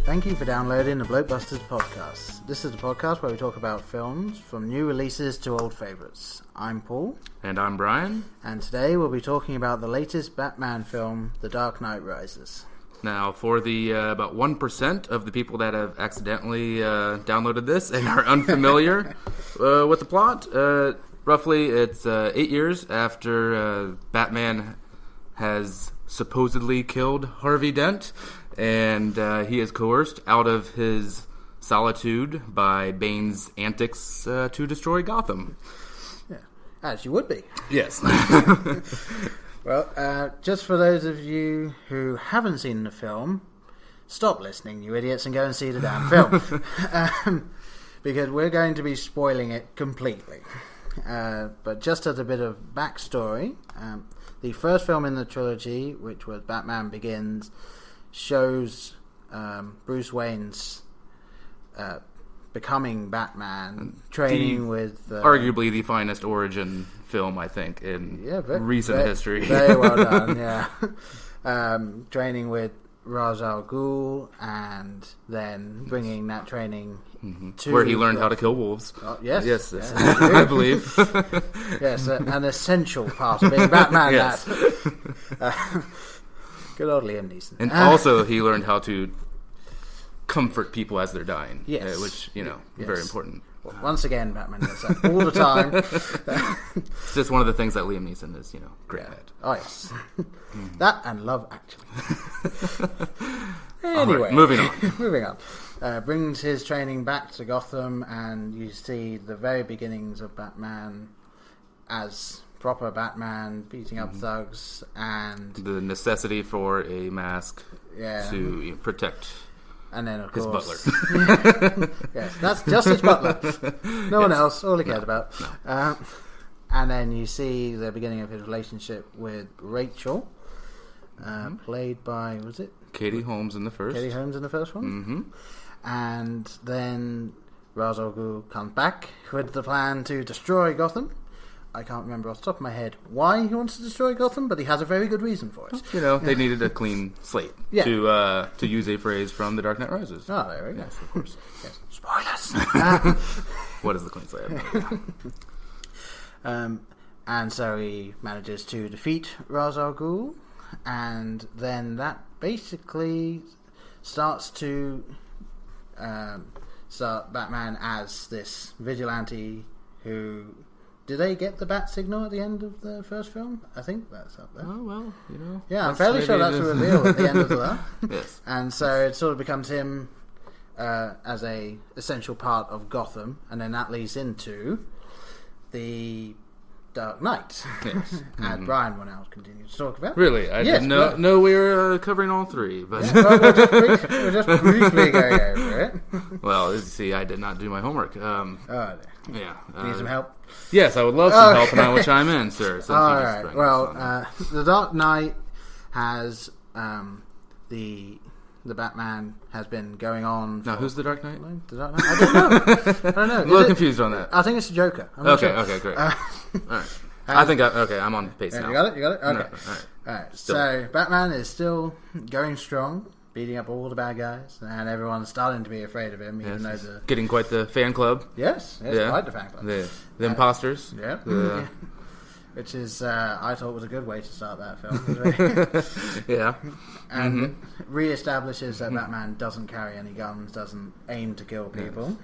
Thank you for downloading the BlokeBusters podcast. This is the podcast where we talk about films, from new releases to old favourites. I'm Paul. And I'm Brian. And today we'll be talking about the latest Batman film, The Dark Knight Rises. Now, for the about 1% of the people that have accidentally downloaded this and are unfamiliar with the plot, roughly it's 8 years after Batman has supposedly killed Harvey Dent, and he is coerced out of his solitude by Bane's antics to destroy Gotham. Yeah, as you would be. Yes. Well, just for those of you who haven't seen the film, stop listening, you idiots, and go and see the damn film. Because we're going to be spoiling it completely. But just as a bit of backstory, the first film in the trilogy, which was Batman Begins, shows Bruce Wayne's becoming Batman, training with... arguably the finest origin film, I think, in recent history. Very well done, yeah. Training with Ra's al Ghul, and then bringing that training to... Where he learned how to kill wolves. Yes, I believe. Yes, an essential part of being Batman. Yes. Good old Liam Neeson. And also he learned how to comfort people as they're dying. Yes. Which, very important. Well, once again, Batman does that all the time. It's just one of the things that Liam Neeson is, great at. Oh, yes. That and Love Actually. Anyway. Right, moving on. Brings his training back to Gotham, and you see the very beginnings of Batman as proper Batman, beating up thugs, and the necessity for a mask to protect and then, of his course, butler. Yes, that's just his butler. No one else. All he cared about. No. And then you see the beginning of his relationship with Rachel, played by, was it? Katie Holmes in the first. Katie Holmes in the first one. Mm-hmm. And then Ra's al Ghul comes back with the plan to destroy Gotham. I can't remember off the top of my head why he wants to destroy Gotham, but he has a very good reason for it. They needed a clean slate to use a phrase from The Dark Knight Rises. Oh, there we go. Yes, of course. Yes. Spoilers! What is the clean slate? And so he manages to defeat Ra's al Ghul, and then that basically starts to start Batman as this vigilante who... Did they get the bat signal at the end of the first film? I think that's up there. Oh, well, Yeah, I'm fairly sure that's a reveal at the end of that. Yes. And so it sort of becomes him as a essential part of Gotham, and then that leads into the Dark Knight. Yes. And Brian will now continue to talk about. Really? I didn't know we were covering all three. But well, we're just briefly going over it. Well, see, I did not do my homework. Yeah. Need some help? Yes, I would love some help, and I will chime in, sir. All right. Well, The Dark Knight has the Batman has been going on. Now, who's the Dark Knight? The Dark Knight? I don't know. I'm a little confused on that. I think it's the Joker. Okay, great. All right. I'm on pace now. You got it? Okay. No, all right. So Batman is still going strong, beating up all the bad guys, and everyone's starting to be afraid of him, even though getting quite the fan club. Yes, quite the fan club. The imposters. Yeah. Which is, I thought was a good way to start that film. Yeah. And re-establishes that Batman doesn't carry any guns, doesn't aim to kill people. Yes.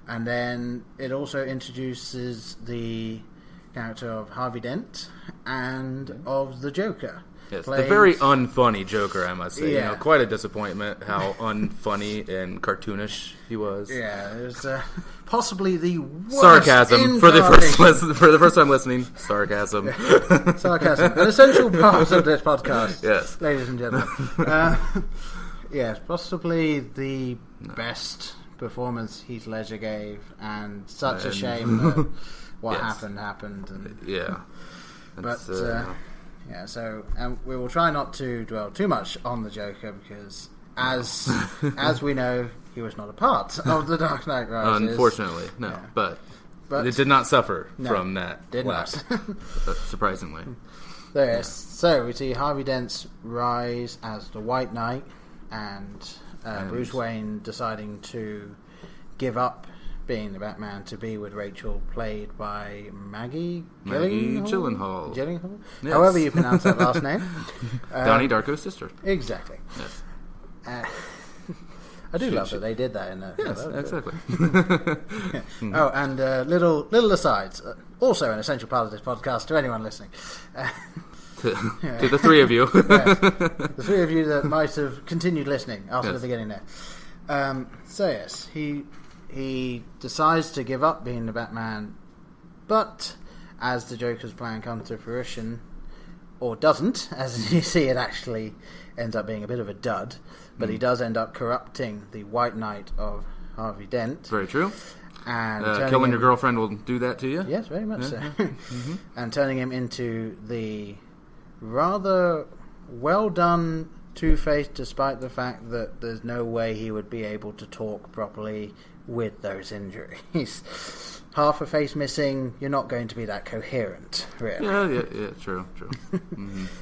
And then it also introduces the character of Harvey Dent and of the Joker. Yes, the very unfunny Joker, I must say. Yeah. Quite a disappointment how unfunny and cartoonish he was. Yeah, it was possibly the worst sarcasm for the first time listening. Sarcasm. Yeah. Sarcasm, an essential part of this podcast. Yes, ladies and gentlemen. Yes, possibly the best performance Heath Ledger gave, and such a shame that what happened. And, yeah, yeah, so we will try not to dwell too much on the Joker, because as we know, he was not a part of the Dark Knight Rises. Unfortunately, no. Yeah. But it did not suffer from that. Did not. Surprisingly. So we see Harvey Dent's rise as the White Knight, and Bruce Wayne deciding to give up being the Batman to be with Rachel, played by Maggie Gyllenhaal. Gyllenhaal? Yes. However you pronounce that last name. Donnie Darko's sister. Exactly. Yes. I do love that they did that in there. Yes, exactly. Oh, and little asides. Also an essential part of this podcast to anyone listening. To the three of you. Yes. The three of you that might have continued listening after the beginning there. So yes, he decides to give up being the Batman, but as the Joker's plan comes to fruition, or doesn't, as you see, it actually ends up being a bit of a dud, but he does end up corrupting the White Knight of Harvey Dent. Very true. And killing your girlfriend will do that to you? Yes, very much so. And turning him into the rather well done Two-Face, despite the fact that there's no way he would be able to talk properly with those injuries. Half a face missing, you're not going to be that coherent, really. Yeah, true.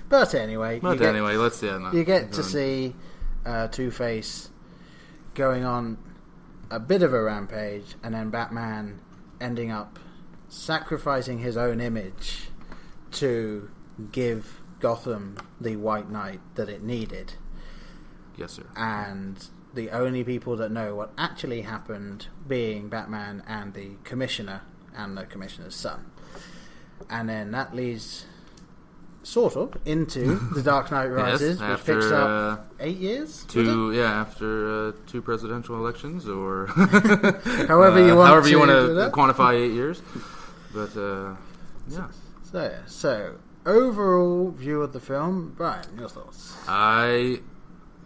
But anyway, let's see. You get to see Two-Face going on a bit of a rampage, and then Batman ending up sacrificing his own image to give Gotham the White Knight that it needed. Yes, sir. And the only people that know what actually happened being Batman and the Commissioner and the Commissioner's son. And then that leads sort of into The Dark Knight Rises, yes, which picks up 8 years? After 2 presidential elections, or however you want to quantify 8 years. But yeah. So overall view of the film, Brian, your thoughts? I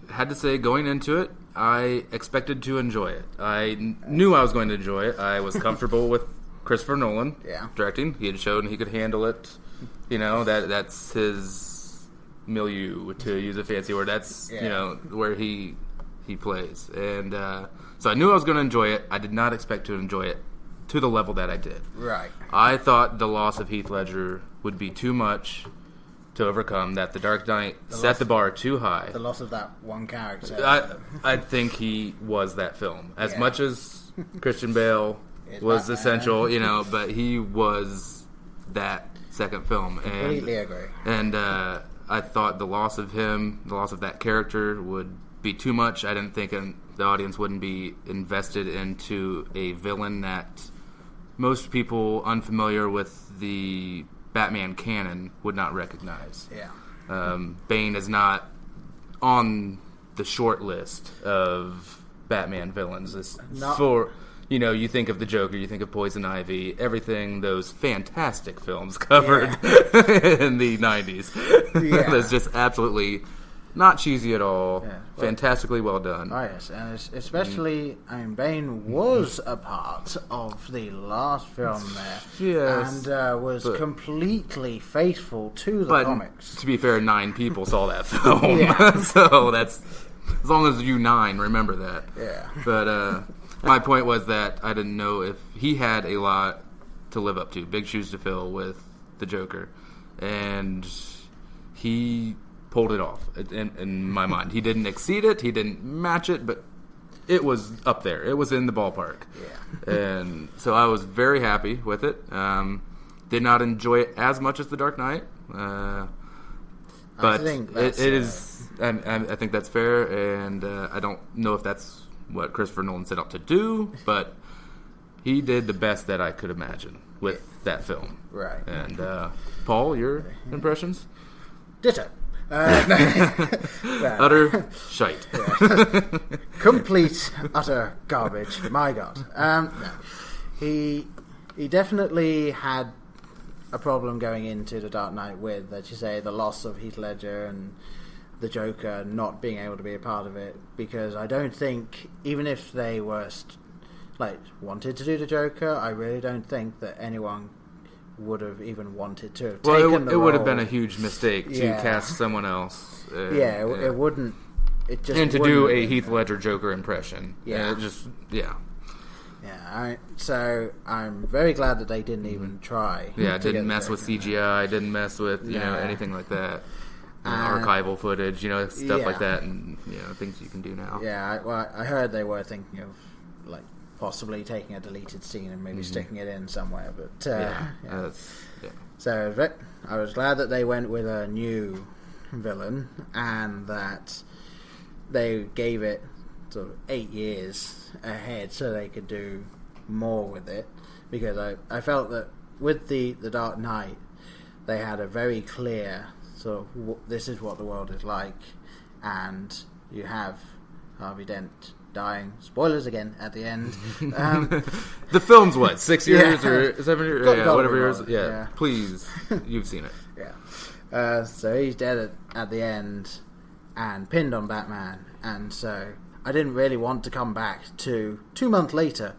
had to say, going into it, I expected to enjoy it. I knew I was going to enjoy it. I was comfortable with Christopher Nolan directing. He had shown he could handle it. You know, that's his milieu, to use a fancy word. That's where he plays. And so I knew I was going to enjoy it. I did not expect to enjoy it to the level that I did. Right. I thought the loss of Heath Ledger would be too much to overcome, that The Dark Knight set the bar too high. The loss of that one character. I think he was that film. As much as Christian Bale was essential, but he was that second film. Completely agree. And I thought the loss of him, the loss of that character, would be too much. I didn't think the audience wouldn't be invested into a villain that most people unfamiliar with the Batman canon would not recognize. Yeah. Bane is not on the short list of Batman villains. You think of the Joker, you think of Poison Ivy, everything those fantastic films covered in the 90s. Yeah. That's just absolutely not cheesy at all. Yeah. Fantastically well done. Oh, yes. And especially, Bane was a part of the last film there. Yes. And was completely faithful to the comics. To be fair, 9 people saw that film. So that's, as long as you 9 remember that. Yeah. But my point was that I didn't know if he had a lot to live up to, big shoes to fill with the Joker. And he pulled it off in my mind. He didn't exceed it, he didn't match it, but it was up there. It was in the ballpark. Yeah. And so I was very happy with it. Did not enjoy it as much as The Dark Knight. But I think I think that's fair, and I don't know if that's what Christopher Nolan set out to do, but he did the best that I could imagine with that film. Right. And Paul, your impressions? Ditto. Utter shite. Complete, utter garbage. My God. No. He definitely had a problem going into The Dark Knight with, as you say, the loss of Heath Ledger and the Joker not being able to be a part of it, because I don't think, even if they were wanted to do the Joker, I really don't think that anyone would have even wanted to have taken the role. It would have been a huge mistake to cast someone else. It wouldn't. It just and to do a Heath Ledger Joker impression. So I'm very glad that they didn't even try. Yeah, didn't mess with CGI, didn't mess with anything like that. archival footage, stuff like Yeah. that, and things you can do now. Yeah, I heard they were thinking of like possibly taking a deleted scene and maybe sticking it in somewhere, but So I was glad that they went with a new villain and that they gave it sort of 8 years ahead so they could do more with it, because I felt that with the Dark Knight they had a very clear sort of this is what the world is like, and you have Harvey Dent dying. Spoilers again at the end. The film's what, 6 years or 7 years? Whatever years. Yeah. Please, you've seen it. Yeah. So he's dead at the end and pinned on Batman, and so I didn't really want to come back to 2 months later.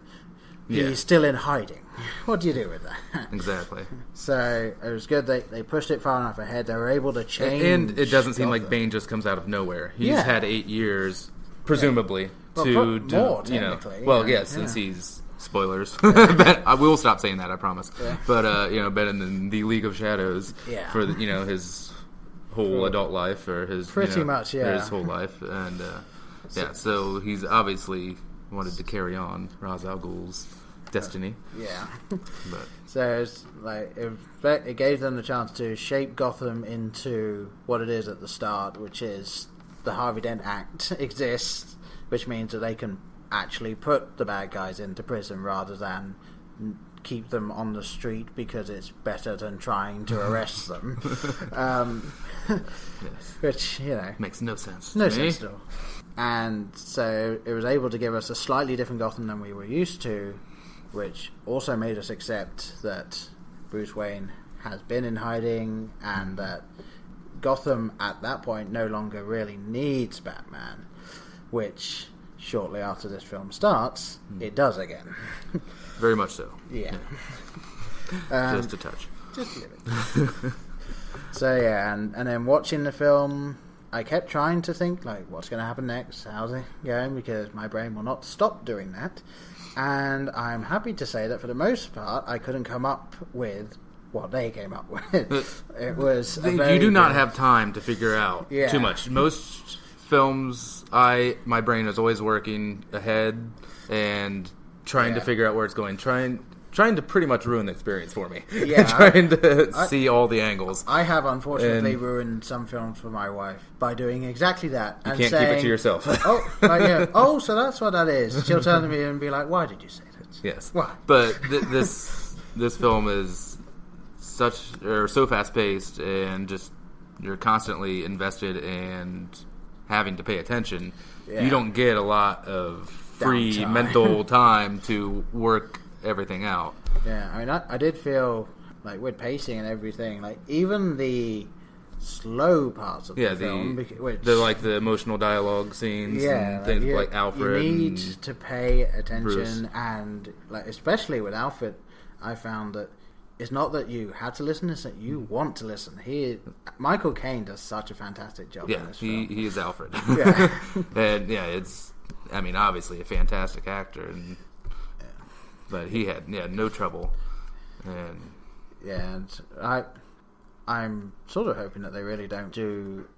He's still in hiding. What do you do with that? Exactly. So it was good they pushed it far enough ahead. They were able to change. And it doesn't seem like Bane just comes out of nowhere. He's had 8 years, presumably, to more, technically. Since he's spoilers. I will stop saying that, I promise. Yeah. But been in the League of Shadows for his whole adult life, or his much his whole life, and so he's obviously wanted to carry on Ra's al Ghul's destiny. Yeah. But so it's like it gave them the chance to shape Gotham into what it is at the start, which is the Harvey Dent Act exists, which means that they can actually put the bad guys into prison rather than keep them on the street, because it's better than trying to arrest them. Which makes no sense. No sense at all. And so it was able to give us a slightly different Gotham than we were used to, which also made us accept that Bruce Wayne has been in hiding, and that Gotham at that point no longer really needs Batman, which shortly after this film starts, it does again. Very much so. Yeah. Just a touch. Just a little bit. So and then watching the film, I kept trying to think, like, what's going to happen next? How's it going? Because my brain will not stop doing that. And I'm happy to say that for the most part, I couldn't come up with what they came up with. It was you do not have time to figure out too much. Most films, my brain is always working ahead and trying to figure out where it's going. Trying to pretty much ruin the experience for me. Yeah, trying to see all the angles. I have unfortunately ruined some films for my wife by doing exactly that. You can't keep it to yourself. So that's what that is. She'll turn to me and be like, "Why did you say that?" Yes. Why? But this film is so fast paced, and just you're constantly invested and having to pay attention. Yeah. You don't get a lot of free mental time to work everything out. Yeah, I mean, I did feel like with pacing and everything, like even the slow parts of the film, the emotional dialogue scenes, and things like Alfred. You need to pay attention, Bruce. And like especially with Alfred, I found that it's not that you had to listen; it's that you want to listen. Michael Caine does such a fantastic job in this film. He is Alfred. Yeah, and it's, I mean, obviously a fantastic actor, but he had no trouble, and I'm sort of hoping that they really don't do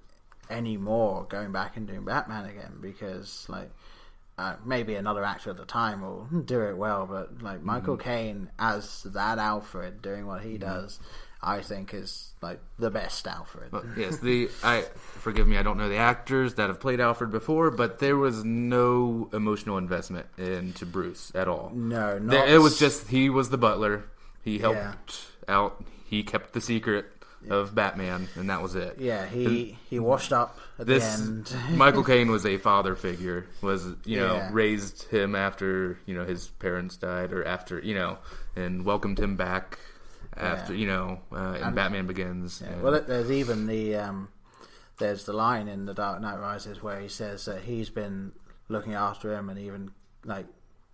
any more going back and doing Batman again, because maybe another actor at the time will do it well, but like Michael Caine as that Alfred doing what he does, I think is like the best Alfred. Well, yes, forgive me, I don't know the actors that have played Alfred before, but there was no emotional investment into Bruce at all. No, it was just he was the butler. He helped out. He kept the secret of Batman, and that was it. Yeah, he washed up at the end. Michael Caine was a father figure. Raised him after his parents died, or after and welcomed him back after and Batman Begins. Yeah. Well, there's even there's the line in The Dark Knight Rises where he says that he's been looking after him and even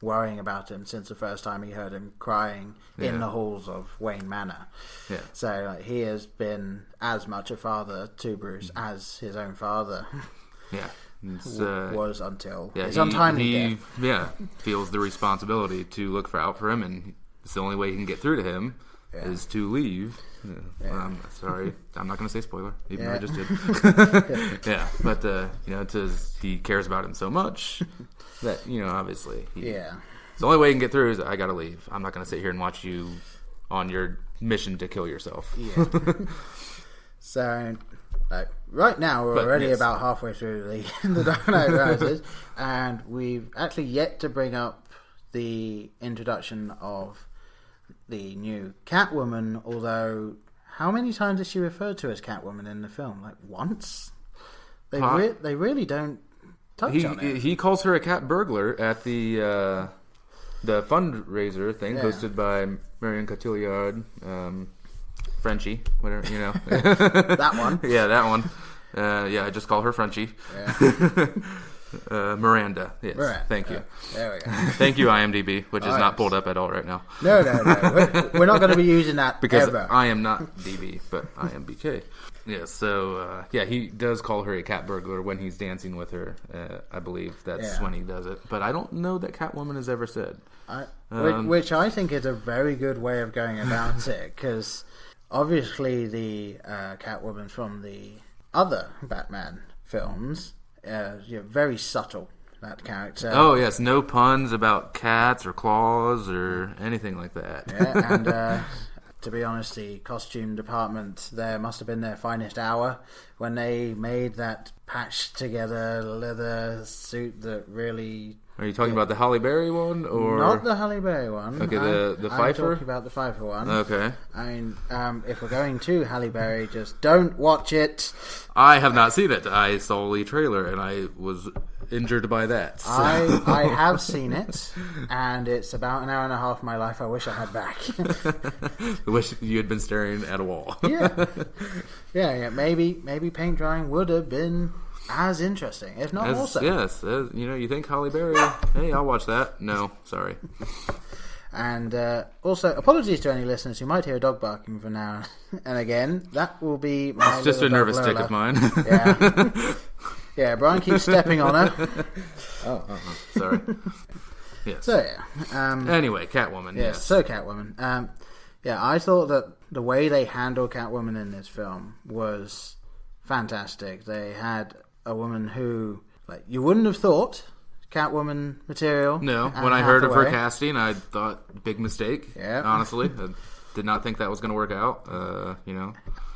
worrying about him since the first time he heard him crying in the halls of Wayne Manor. Yeah. So he has been as much a father to Bruce as his own father. Yeah. Was until his untimely death. Feels the responsibility to look out for him, and it's the only way he can get through to him. is to leave. Sorry, I'm not going to say spoiler, even though I just did. But he cares about him so much that obviously, the only way he can get through is I got to leave. I'm not going to sit here and watch you on your mission to kill yourself. So, right now we're already about halfway through the Dark Knight Rises, and we've actually yet to bring up the introduction of the new Catwoman, although how many times is she referred to as Catwoman in the film? Like once? They really don't touch on it. He calls her a cat burglar at the fundraiser thing hosted by Marion Cotillard, Frenchie, whatever, That one. Yeah, that one. I just call her Frenchie. Miranda. Yes. Miranda. Thank you. There we go. Thank you, IMDb, which is not pulled up at all right now. No. We're not going to be using that because ever. I am not DB, but I am BK. Yeah. So he does call her a cat burglar when he's dancing with her. I believe that's when he does it. But I don't know that Catwoman has ever said. Which I think is a very good way of going about it, because obviously the Catwoman from the other Batman films. Very subtle, that character. Oh yes, no puns about cats or claws or anything like that. Yeah, and to be honest, the costume department there must have been their finest hour when they made that patched together leather suit that really... Are you talking about the Halle Berry one, or not the Halle Berry one? Okay, the Pfeiffer. I'm talking about the Pfeiffer one. Okay. I mean, if we're going to Halle Berry, just don't watch it. I have not seen it. I saw the trailer and I was injured by that. So. I have seen it, and it's about an hour and a half of my life I wish I had back. I wish you had been staring at a wall. Yeah. Maybe paint drying would have been as interesting, if not more so. Yes, you think Halle Berry? Hey, I'll watch that. No, sorry. And also, apologies to any listeners who might hear a dog barking from now and again. That will be my It's just a nervous tick of mine. Yeah, Brian keeps stepping on her. Sorry. Yes. So, anyway, Catwoman, yes. So, Catwoman. I thought that the way they handled Catwoman in this film was fantastic. They had a woman who, you wouldn't have thought Catwoman material. No, when I heard of her casting, I thought big mistake. Yeah, honestly, I did not think that was going to work out.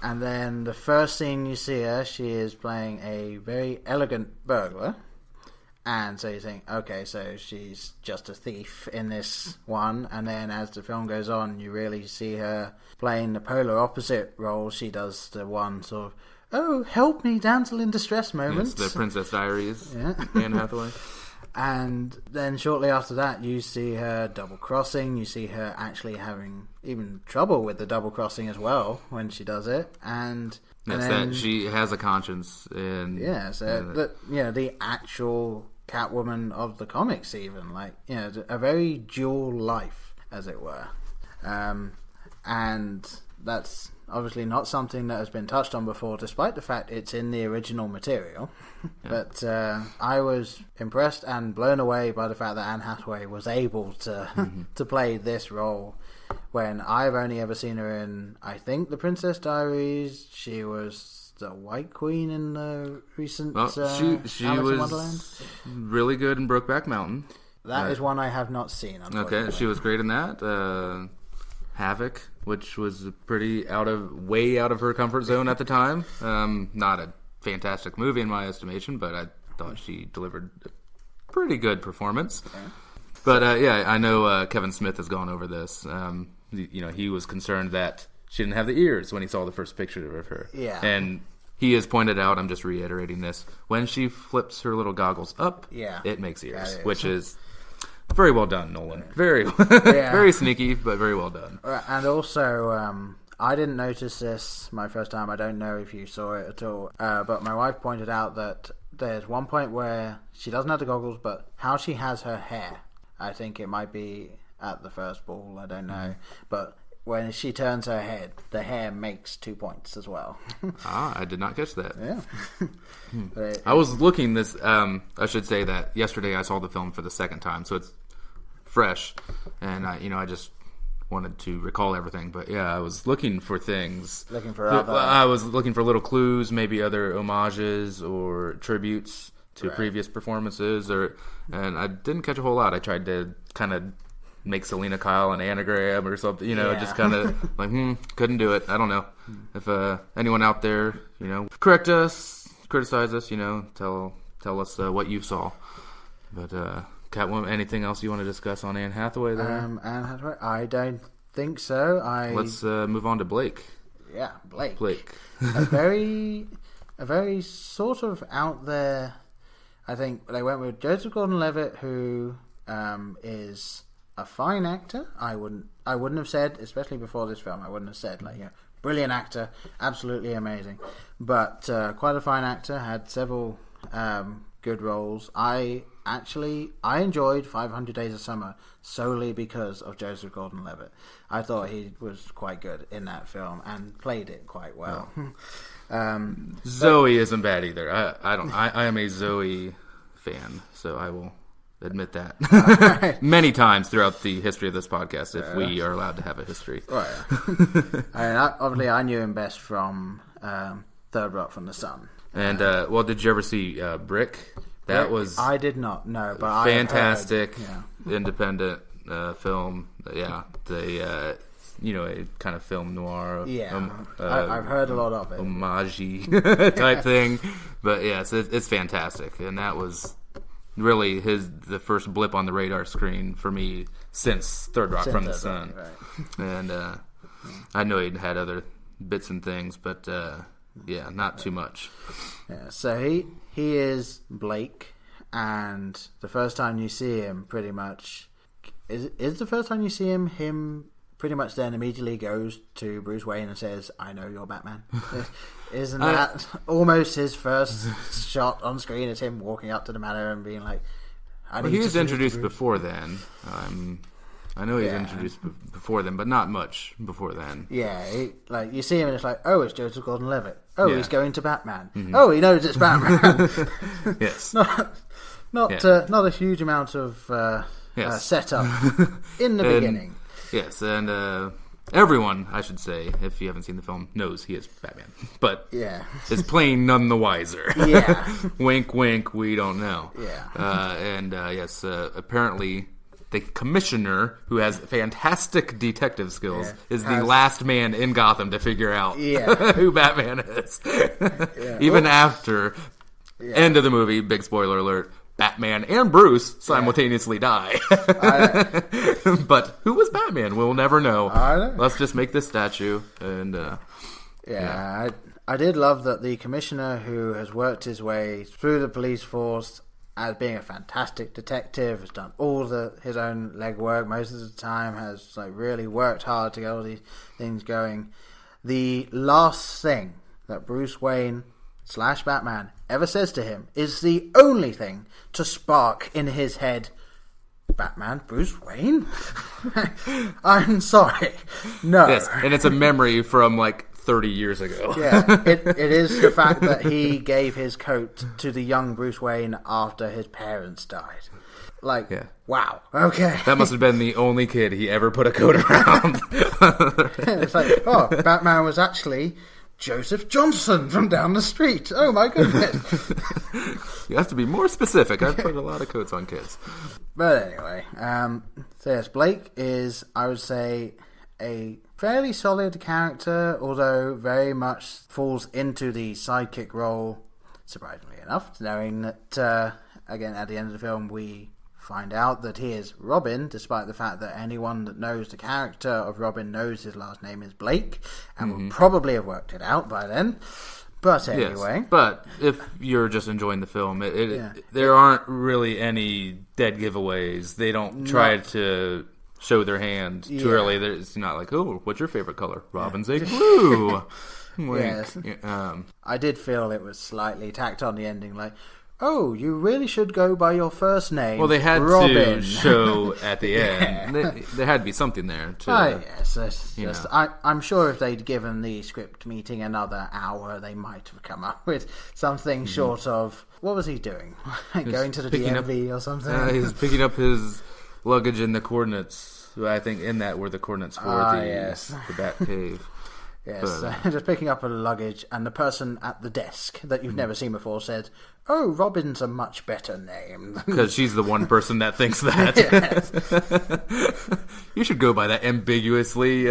And then the first scene you see her, she is playing a very elegant burglar, and so you think, okay, so she's just a thief in this one. And then as the film goes on, you really see her playing the polar opposite role. She does the one sort of, oh, help me, damsel in distress moment. It's the Princess Diaries, Anne Hathaway. And then shortly after that, you see her double-crossing. You see her actually having even trouble with the double-crossing as well when she does it. And then, that she has a conscience. And the actual Catwoman of the comics even. A very dual life, as it were. And that's obviously not something that has been touched on before, despite the fact it's in the original material. But I was impressed and blown away by the fact that Anne Hathaway was able to to play this role when I've only ever seen her in, I think, The Princess Diaries. She was the White Queen in the recent she was Wonderland. Really good in Brokeback Mountain. That is one I have not seen, unfortunately. Okay, she was great in that. Havoc, which was way out of her comfort zone at the time. Not a fantastic movie in my estimation, but I thought she delivered a pretty good performance. Okay. But I know Kevin Smith has gone over this. He was concerned that she didn't have the ears when he saw the first picture of her. Yeah. And he has pointed out, I'm just reiterating this, when she flips her little goggles up, it makes ears, which is very well done, Nolan. Very, very sneaky, but very well done. And also, I didn't notice this my first time. I don't know if you saw it at all. But my wife pointed out that there's one point where she doesn't have the goggles, but how she has her hair. I think it might be at the first ball. I don't know. But when she turns her head, the hair makes 2 points as well. I did not catch that. Yeah. I was looking this. I should say that yesterday I saw the film for the second time, so it's fresh, and I just wanted to recall everything. But yeah, I was looking for things. I was looking for little clues, maybe other homages or tributes to previous performances, and I didn't catch a whole lot. I tried to kind of make Selena Kyle an anagram or something, just kind of like, couldn't do it. I don't know. If anyone out there, correct us, criticize us, tell us what you saw. But Catwoman, anything else you want to discuss on Anne Hathaway there? Anne Hathaway? I don't think so. Let's move on to Blake. Yeah, Blake. a very sort of out there. I think they went with Joseph Gordon-Levitt, who is a fine actor. I wouldn't have said, especially before this film, I wouldn't have said brilliant actor, absolutely amazing, but quite a fine actor. Had several good roles. I enjoyed 500 Days of Summer solely because of Joseph Gordon-Levitt. I thought he was quite good in that film and played it quite well. Zoe isn't bad either. I am a Zoe fan, so I will admit that many times throughout the history of this podcast, if we are allowed to have a history. Obviously, I knew him best from Third Rock from the Sun. And did you ever see Brick? That was I did not know, but fantastic independent film. Yeah, a kind of film noir. Yeah, I've heard a lot of it. Homage type thing, but yeah, it's fantastic, and that was really the first blip on the radar screen for me since Third Rock from the Sun. Right. And I know he'd had other bits and things, but not too much. Yeah, so he is Blake, and the first time you see him, pretty much is the first time you see him pretty much then immediately goes to Bruce Wayne and says, "I know you're Batman." Isn't that almost his first shot on screen? Is him walking up to the manor and being like, he was introduced before then. I know he's introduced before then, but not much before then. Yeah, you see him and it's like, oh, it's Joseph Gordon-Levitt. Oh, he's going to Batman. Mm-hmm. Oh, he knows it's Batman. Yes. Not a huge amount of setup in the beginning. Yes, and everyone, I should say, if you haven't seen the film, knows he is Batman. But is playing none the wiser. Yeah. Wink, wink, we don't know. Yeah. Apparently the commissioner, who has fantastic detective skills, is the last man in Gotham to figure out who Batman is. Even after end of the movie, big spoiler alert, Batman and Bruce simultaneously die. But who was Batman? We'll never know. Let's just make this statue. And I did love that the commissioner, who has worked his way through the police force as being a fantastic detective, has done all his own legwork most of the time, has really worked hard to get all these things going. The last thing that Bruce Wayne / Batman ever says to him is the only thing to spark in his head. Batman, Bruce Wayne? I'm sorry. No. Yes, and it's a memory from 30 years ago. Yeah, it is the fact that he gave his coat to the young Bruce Wayne after his parents died. Wow, okay. That must have been the only kid he ever put a coat around. It's Batman was actually Joseph Johnson from down the street. Oh my goodness. You have to be more specific. I've put a lot of coats on kids. But anyway, so yes, Blake is, I would say, a fairly solid character, although very much falls into the sidekick role, surprisingly enough, knowing that, again, at the end of the film, we find out that he is Robin, despite the fact that anyone that knows the character of Robin knows his last name is Blake, and will probably have worked it out by then. But anyway. Yes, but if you're just enjoying the film, there aren't really any dead giveaways. They don't try to show their hand too early. It's not like, oh, what's your favorite color? Robin's a blue. Yes. I did feel it was slightly tacked on the ending, oh, you really should go by your first name. Well, they had Robin. to show at the end. There had to be something there to. Yes. I'm sure if they'd given the script meeting another hour, they might have come up with something short of, what was he doing? Going to the DMV or something? He was picking up his luggage in the coordinates So I think in that were the coordinates for the Bat Cave. Yes, just picking up a luggage, and the person at the desk that you've never seen before said, "Oh, Robin's a much better name." Because she's the one person that thinks that. You should go by that ambiguously,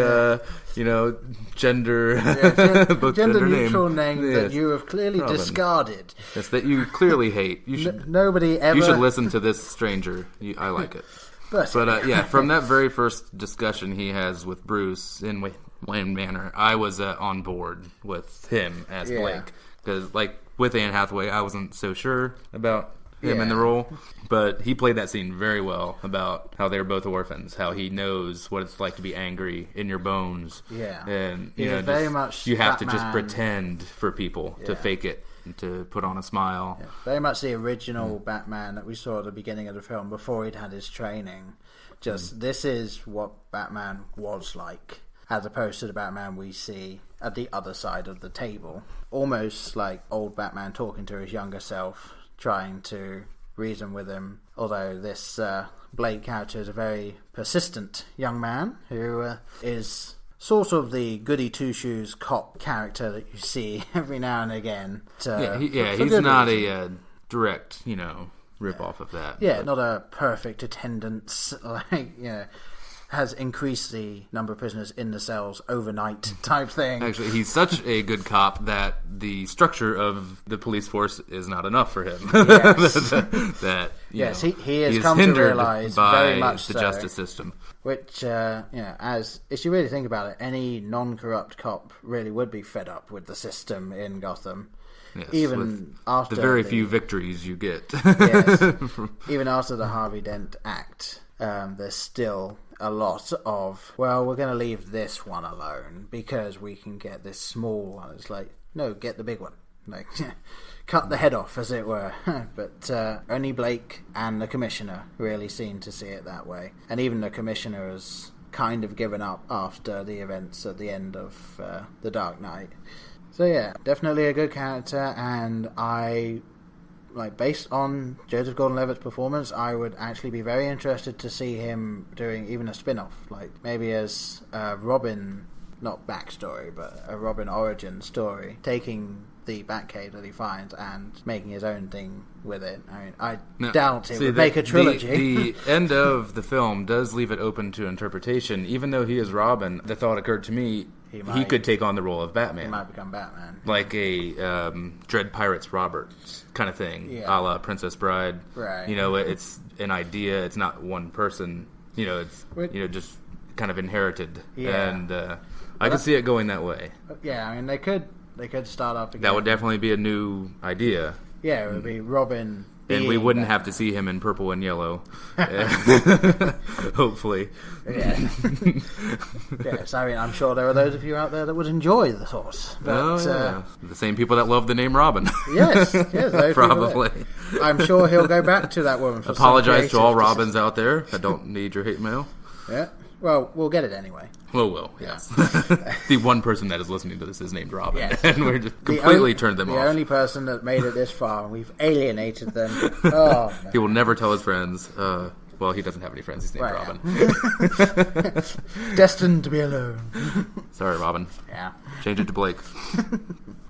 gender neutral name that you have clearly Robin. Discarded. Yes, that you clearly hate. You should. Nobody ever. You should listen to this stranger. I like it. But from that very first discussion he has with Bruce in Wayne Manor, I was on board with him as Blake. Because, with Anne Hathaway, I wasn't so sure about him in the role. But he played that scene very well about how they're both orphans, how he knows what it's like to be angry in your bones. Yeah. And, you have to just pretend for people to fake it. To put on a smile. Yeah, very much the original Batman that we saw at the beginning of the film before he'd had his training. This is what Batman was like, as opposed to the Batman we see at the other side of the table. Almost like old Batman talking to his younger self, trying to reason with him. Although this Blake character is a very persistent young man who is sort of the goody two-shoes cop character that you see every now and again. He's not a direct, rip-off of that. Yeah, but not a perfect attendance, has increased the number of prisoners in the cells overnight type thing. Actually, he's such a good cop that the structure of the police force is not enough for him. Yes. He has come to realize very much the justice system. Which, if you really think about it, any non-corrupt cop really would be fed up with the system in Gotham. Yes, even after the very few victories you get. Yes, even after the Harvey Dent Act, there's still a lot of, well, we're going to leave this one alone because we can get this small one. It's like, no, get the big one. Cut the head off, as it were. But only Blake and the Commissioner really seem to see it that way. And even the Commissioner has kind of given up after the events at the end of The Dark Knight. So yeah, definitely a good character, and based on Joseph Gordon-Levitt's performance, I would actually be very interested to see him doing even a spin-off, maybe as Robin, not backstory, but a Robin origin story, taking the Batcave that he finds and making his own thing with it. I mean, I doubt it would make a trilogy. The end of the film does leave it open to interpretation. Even though he is Robin, the thought occurred to me, he could take on the role of Batman. He might become Batman. Like a Dread Pirates Roberts kind of thing, a la Princess Bride. Right. It's an idea. It's not one person. It's just kind of inherited. Yeah. And I could see it going that way. Yeah, I mean, they could start off again. That would definitely be a new idea. Yeah, it would be Robin. And we wouldn't have to see him in purple and yellow. Hopefully. Yeah. Yes, I mean, I'm sure there are those of you out there that would enjoy the thought. But, the same people that love the name Robin. Yes, those probably. I'm sure he'll go back to that woman for apologize to all Robins out there that don't need your hate mail. Yeah. Well, we'll get it anyway. Well, yes. The one person that is listening to this is named Robin, yes. And we're just completely turned them off. The only person that made it this far, and we've alienated them. Oh, no. He will never tell his friends. Well, he doesn't have any friends. He's named Robin. Yeah. Destined to be alone. Sorry, Robin. Yeah. Change it to Blake.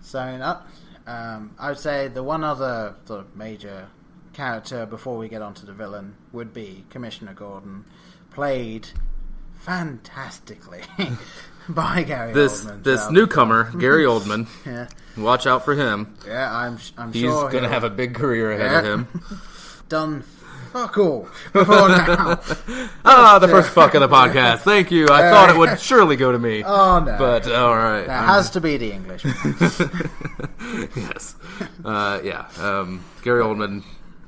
So, I would say the one other sort of major character before we get onto the villain would be Commissioner Gordon, played fantastically by Gary Oldman. This newcomer, Gary Oldman. Yeah. Watch out for him. Yeah, I'm He's sure going to have a big career ahead of him. Done fuck all before now. The first fuck of the podcast. Thank you. I thought it would surely go to me. Oh, no. But, all right. That has to be the English. Yes. Gary Oldman,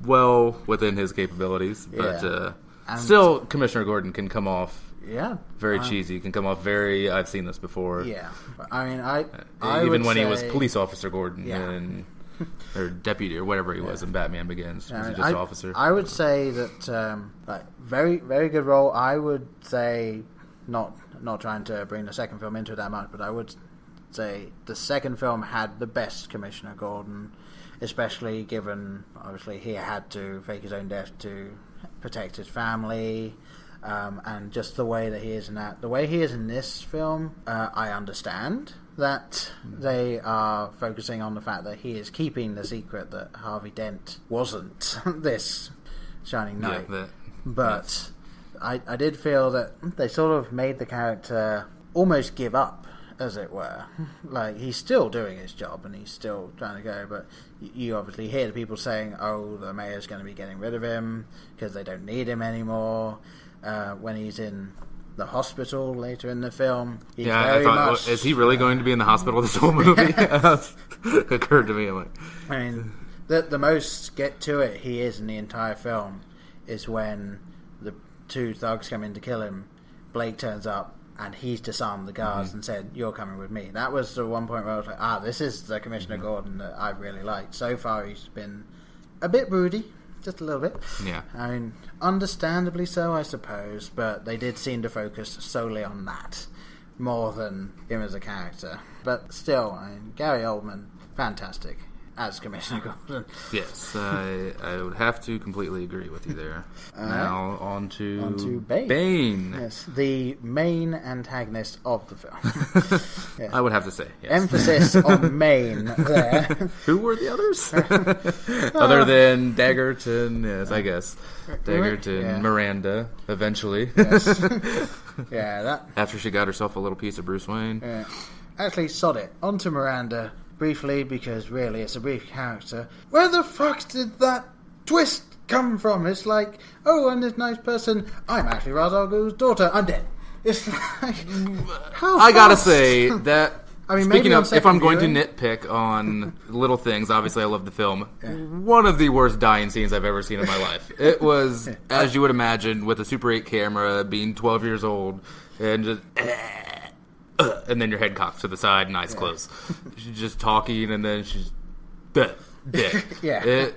well within his capabilities. But still, Commissioner Gordon can come off very cheesy. Can come off very, I've seen this before. Yeah. I mean, I even when he was police officer Gordon and or deputy or whatever he was in Batman Begins. Was he just officer? I would say that very, very good role. I would say not trying to bring the second film into it that much, but I would say the second film had the best Commissioner Gordon, especially given obviously he had to fake his own death to protect his family. and just the way that he is in that. The way he is in this film, I understand that they are focusing on the fact that he is keeping the secret that Harvey Dent wasn't this Shining Knight. But I did feel that they sort of made the character almost give up, as it were. Like, he's still doing his job and he's still trying to go, but you obviously hear the people saying, oh, the mayor's going to be getting rid of him because they don't need him anymore. When he's in the hospital later in the film, he's very much... is he really going to be in the hospital this whole movie? Occurred to me. I'm like... I mean, the most get to it he is in the entire film is when the two thugs come in to kill him. Blake turns up and he's disarmed the guards and said, you're coming with me. That was the one point where I was like, this is the Commissioner Gordon that I really liked. So far he's been a bit broody, just a little bit. Yeah. I mean, understandably so, I suppose, but they did seem to focus solely on that more than him as a character. But still, I mean, Gary Oldman, fantastic as Commissioner Gordon. Yes, I would have to completely agree with you there. Now, on to Bane. Yes, the main antagonist of the film. Yes. I would have to say, yes. Emphasis on main there. Who were the others? Other than Daggerton, yes, I guess. Daggerton, Miranda, eventually. Yes. That. After she got herself a little piece of Bruce Wayne. Yeah. Actually, sod it. On to Miranda. Briefly, because really it's a brief character. Where the fuck did that twist come from? It's like, oh, and this nice person, I'm actually Ra's al Ghul's daughter, I'm dead. It's like, how I gotta say that, I mean, speaking of, if I'm going to nitpick on little things, obviously I love the film. One of the worst dying scenes I've ever seen in my life. It was, as you would imagine, with a Super 8 camera, being 12 years old, and just... and then your head cocks to the side and eyes closed. She's just talking, and then she's dead. Yeah.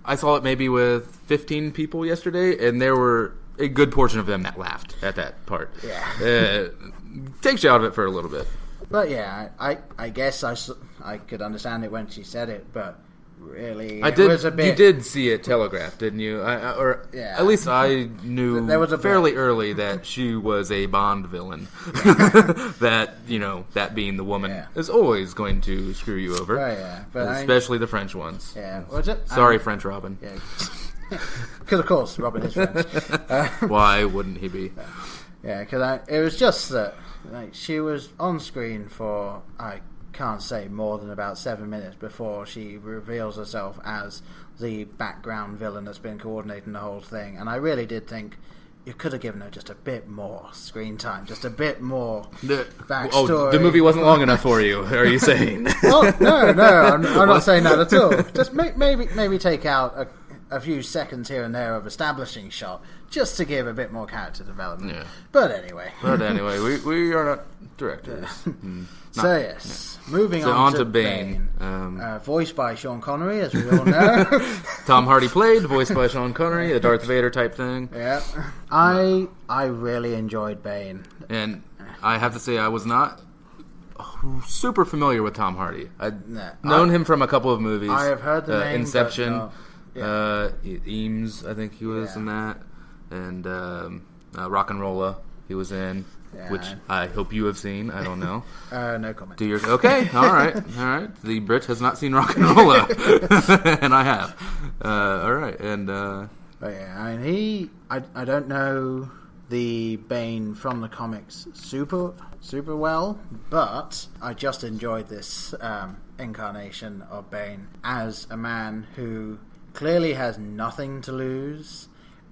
I saw it maybe with 15 people yesterday, and there were a good portion of them that laughed at that part. Yeah. Takes you out of it for a little bit. But yeah, I guess I could understand it when she said it, but really, was a bit... You did see it telegraphed, didn't you? At least I knew fairly early that she was a Bond villain. That, that being the woman is always going to screw you over. Oh, yeah. But especially the French ones. Yeah. Sorry, French Robin. Yeah. Because, of course, Robin is French. Why wouldn't he be? Yeah, because it was just that she was on screen for... can't say more than about 7 minutes before she reveals herself as the background villain that's been coordinating the whole thing, and I really did think you could have given her just a bit more screen time, just a bit more backstory. Oh, the movie wasn't long enough for you, are you saying? Well, no, I'm not saying that at all. Just maybe take out a few seconds here and there of establishing shot, just to give a bit more character development. Yeah. But anyway, we are not directors. Moving on to Bane. Voiced by Sean Connery, as we all know. Tom Hardy played, voiced by Sean Connery, a Darth Vader type thing. Yeah. I really enjoyed Bane. And I have to say, I was not super familiar with Tom Hardy. I'd known him from a couple of movies. I have heard the name. Inception. Eames, I think he was in that. And Rock and Rolla, he was in. Yeah. Which I hope you have seen. I don't know. No comment. Okay, all right. The Brit has not seen Rock and Rolla, and I have. All right, and but yeah, I mean, I don't know the Bane from the comics super well, but I just enjoyed this incarnation of Bane as a man who clearly has nothing to lose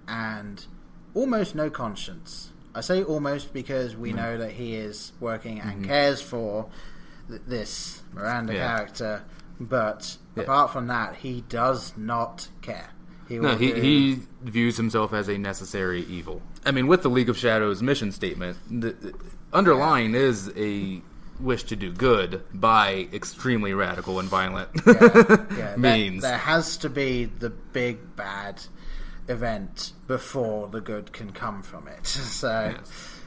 and almost no conscience. I say almost because we know that he is working and cares for this Miranda character, but apart from that, he does not care. He views himself as a necessary evil. I mean, with the League of Shadows mission statement, the underlying is a wish to do good by extremely radical and violent means. There has to be the big bad event before the good can come from it. So,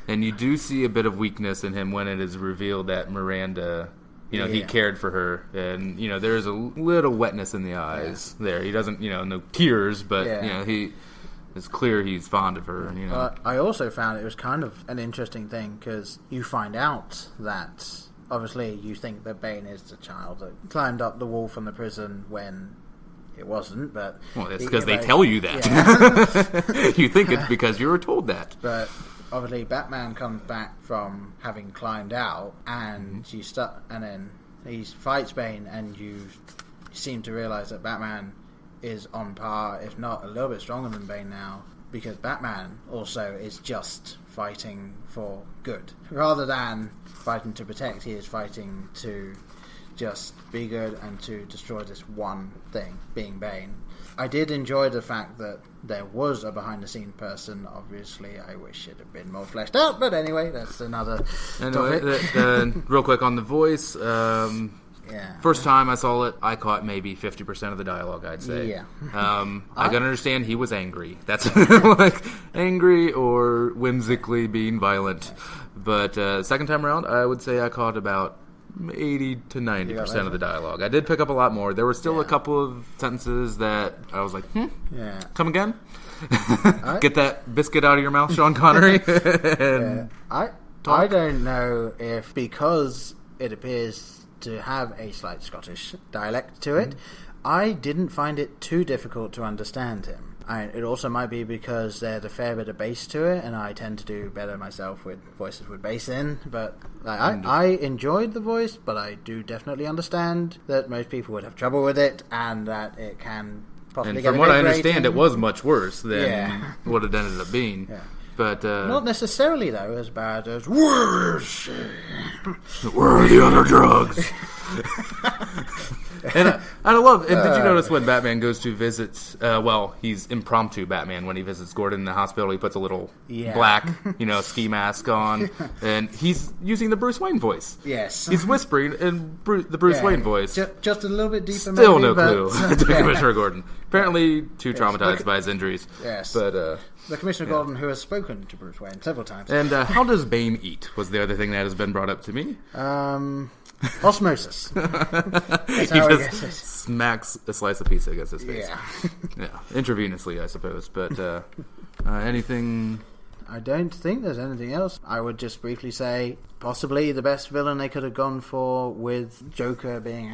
and you do see a bit of weakness in him when it is revealed that Miranda, he cared for her, and there's a little wetness in the eyes there. He doesn't, no tears, but he it's clear he's fond of her. You know, I also found it was kind of an interesting thing because you find out that obviously you think that Bane is the child that climbed up the wall from the prison when it wasn't, but well, it's because they tell you that. Yeah. You think it's because you were told that, but obviously Batman comes back from having climbed out, and and then he fights Bane, and you seem to realize that Batman is on par, if not a little bit stronger than Bane now, because Batman also is just fighting for good. Rather than fighting to protect, he is fighting to just be good and to destroy this one thing, being Bane. I did enjoy the fact that there was a behind-the-scenes person. Obviously, I wish it had been more fleshed out, but anyway, that's another topic. Real quick on the voice, first time I saw it, I caught maybe 50% of the dialogue, I'd say. Yeah. I can understand he was angry. That's like angry or whimsically being violent. But second time around, I would say I caught about 80 to 90% of the dialogue. I did pick up a lot more. There were still a couple of sentences that I was like, come again? Get that biscuit out of your mouth, Sean Connery. I don't know if because it appears to have a slight Scottish dialect to it, I didn't find it too difficult to understand him. It also might be because there's a fair bit of bass to it, and I tend to do better myself with voices with bass in. But I enjoyed the voice, but I do definitely understand that most people would have trouble with it, and that it can possibly get a bit grating. And from what I understand, it was much worse than what it ended up being. Yeah. But not necessarily, though, as bad as where is she? Where are the other drugs? And I love. And did you notice when Batman goes to visit? He's impromptu Batman when he visits Gordon in the hospital. He puts a little black, ski mask on, and he's using the Bruce Wayne voice. Yes, he's whispering in the Bruce Wayne voice. Just a little bit deeper. Still no clue to Commissioner Gordon. Apparently, too traumatized by his injuries. Yes, but the Commissioner Gordon, who has spoken to Bruce Wayne several times. And how does Bane eat? Was the other thing that has been brought up to me. Osmosis. He just smacks a slice of pizza against his face. Yeah, intravenously, I suppose. But anything? I don't think there's anything else. I would just briefly say possibly the best villain they could have gone for with Joker being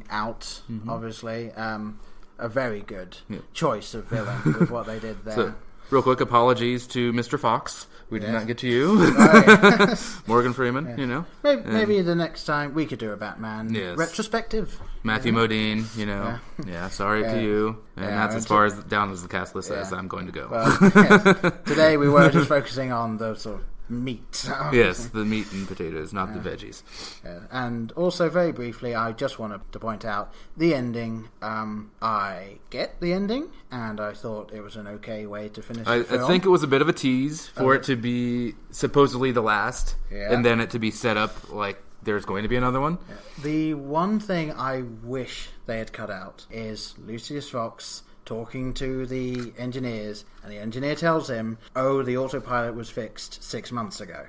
out. Obviously, a very good choice of villain with what they did there. So, real quick, apologies to Mr. Fox. We did not get to you. Morgan Freeman, Maybe the next time we could do a Batman retrospective. Matthew Modine, sorry to you. And that's as far down as the cast list as I'm going to go. Well, today we were just focusing on the sort of meat. Yes, the meat and potatoes, not the veggies. And also, very briefly, I just wanted to point out the ending. I get the ending, and I thought it was an okay way to finish the film. I think it was a bit of a tease for it to be supposedly the last, and then it to be set up like there's going to be another one. The one thing I wish they had cut out is Lucius Fox talking to the engineers, and the engineer tells him, the autopilot was fixed 6 months ago.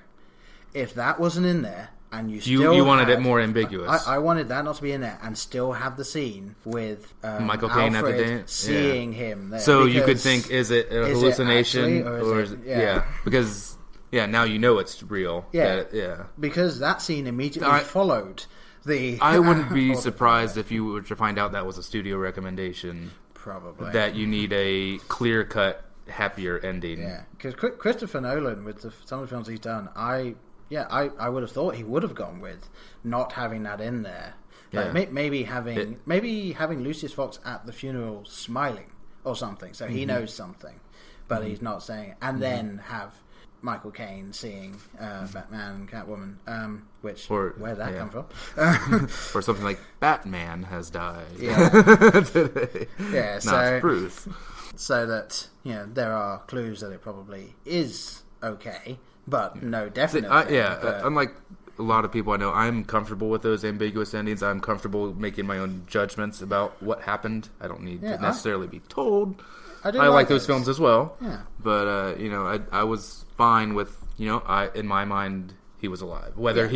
If that wasn't in there, and you wanted it more ambiguous. I wanted that not to be in there, and still have the scene with Michael Caine at the dance, seeing him there. So you could think, is it a hallucination? Because now you know it's real. Because that scene immediately followed the... I wouldn't be surprised if you were to find out that was a studio recommendation. Probably. That you need a clear-cut, happier ending. Yeah, because Christopher Nolan, with some of the films he's done, I would have thought he would have gone with not having that in there. Like maybe having Lucius Fox at the funeral smiling or something, so he knows something, but he's not saying it. And then have Michael Caine seeing Batman and Catwoman, where'd that come from? Or something like Batman has died today. Not Bruce. So that there are clues that it probably is okay, but no, definitely. Unlike a lot of people I know, I'm comfortable with those ambiguous endings. I'm comfortable making my own judgments about what happened. I don't need to necessarily be told. I like those films as well. Yeah. But I was fine with in my mind he was alive. Whether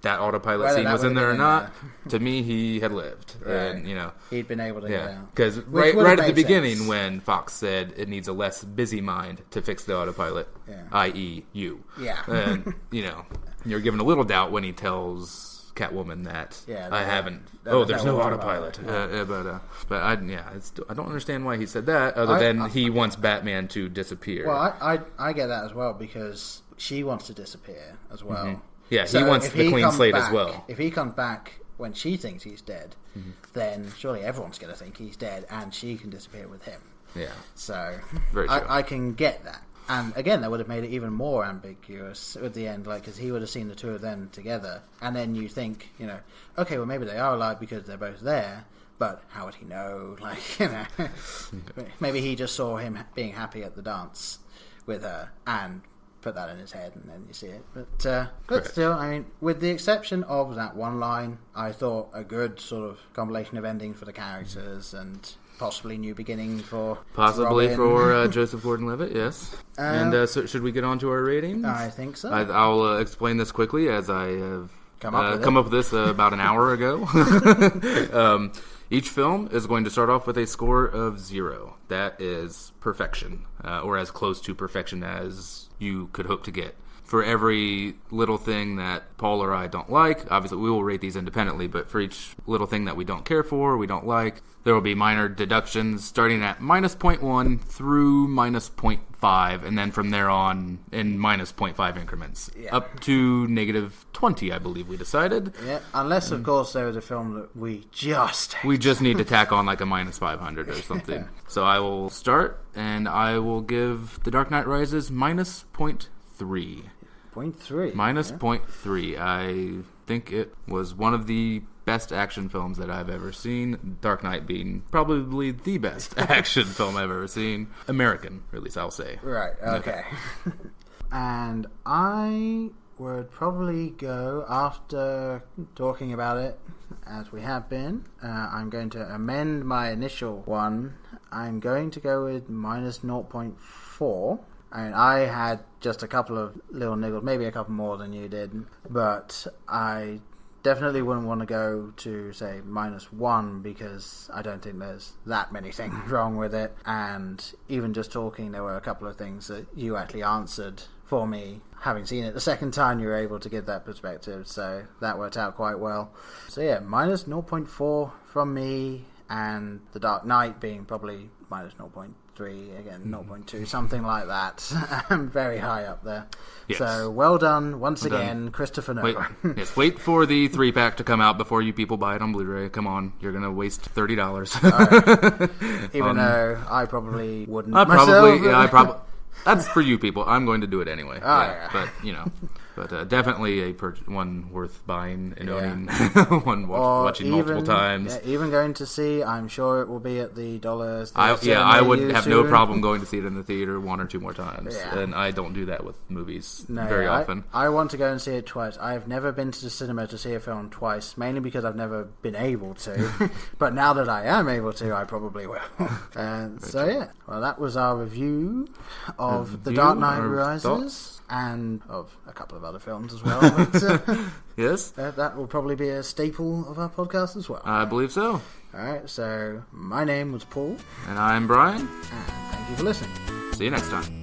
that autopilot Whether scene that was in would've there or been in not, to me, he had lived. Right. And, you know. He'd been able to get out. Because Which right at the made beginning sense. when Fox said it needs a less busy mind to fix the autopilot, i.e. you. Yeah. And, you know, you're given a little doubt when he tells Catwoman that I haven't. There's no autopilot. But I don't understand why he said that, other than he wants Batman to disappear. Well, I get that as well, because she wants to disappear as well. Mm-hmm. Yeah, So he wants if the clean comes slate back, as well. If he comes back when she thinks he's dead, then surely everyone's going to think he's dead, and she can disappear with him. Yeah. So Very true. I can get that. And again, that would have made it even more ambiguous at the end, like, because he would have seen the two of them together, and then you think, you know, okay, well, maybe they are alive because they're both there, but how would he know? Like, you know, maybe he just saw him being happy at the dance with her and put that in his head, and then you see it. But still, I mean, with the exception of that one line, I thought a good sort of compilation of ending for the characters and possibly new beginning for Possibly Robin. for Joseph Gordon-Levitt, yes. So should we get on to our ratings? I think so. I'll explain this quickly, as I have Come up with this about an hour ago. Each film is going to start off with a score of 0. That is perfection, or as close to perfection as you could hope to get. For every little thing that Paul or I don't like, obviously we will rate these independently, but for each little thing that we don't care for, we don't like, there will be minor deductions starting at minus 0.1 through minus 0.5, and then from there on in minus 0.5 increments. Yeah. Up to negative 20, I believe we decided. Yeah, unless, of course, there was a film that we just hate. We just need to tack on like a minus 500 or something. So I will start, and I will give The Dark Knight Rises minus 0.3. 0.3. Minus 0.3. I think it was one of the best action films that I've ever seen. Dark Knight being probably the best action film I've ever seen. American, at least I'll say. Right, okay. And I would probably go, after talking about it, as we have been, I'm going to amend my initial one. I'm going to go with minus 0.4. I mean, I had just a couple of little niggles, maybe a couple more than you did, but I definitely wouldn't want to go to, say, minus 1, because I don't think there's that many things wrong with it. And even just talking, there were a couple of things that you actually answered for me. Having seen it the second time, you were able to give that perspective, so that worked out quite well. So yeah, minus 0.4 from me, and The Dark Knight being probably minus 0.3, again 0.2, something like that. Very high up there. Yes. So well done once again, Christopher Nolan. Wait for the 3-pack to come out before you people buy it on Blu-ray. Come on, you're gonna waste $30. Even though I probably wouldn't. Probably. That's for you people. I'm going to do it anyway. Yeah. But you know. But definitely one worth buying and owning, watching multiple times. Yeah, even going to see, I'm sure it will be at the $. I would have no problem going to see it in the theater 1 or 2 more times. Yeah. And I don't do that with movies very often. I want to go and see it twice. I've never been to the cinema to see a film twice, mainly because I've never been able to. But now that I am able to, I probably will. So yeah, well, that was our review of The Dark Knight Rises. Thoughts? And of a couple of other films as well. But, yes. That will probably be a staple of our podcast as well. I believe so. Alright, so my name was Paul. And I'm Brian. And thank you for listening. See you next time.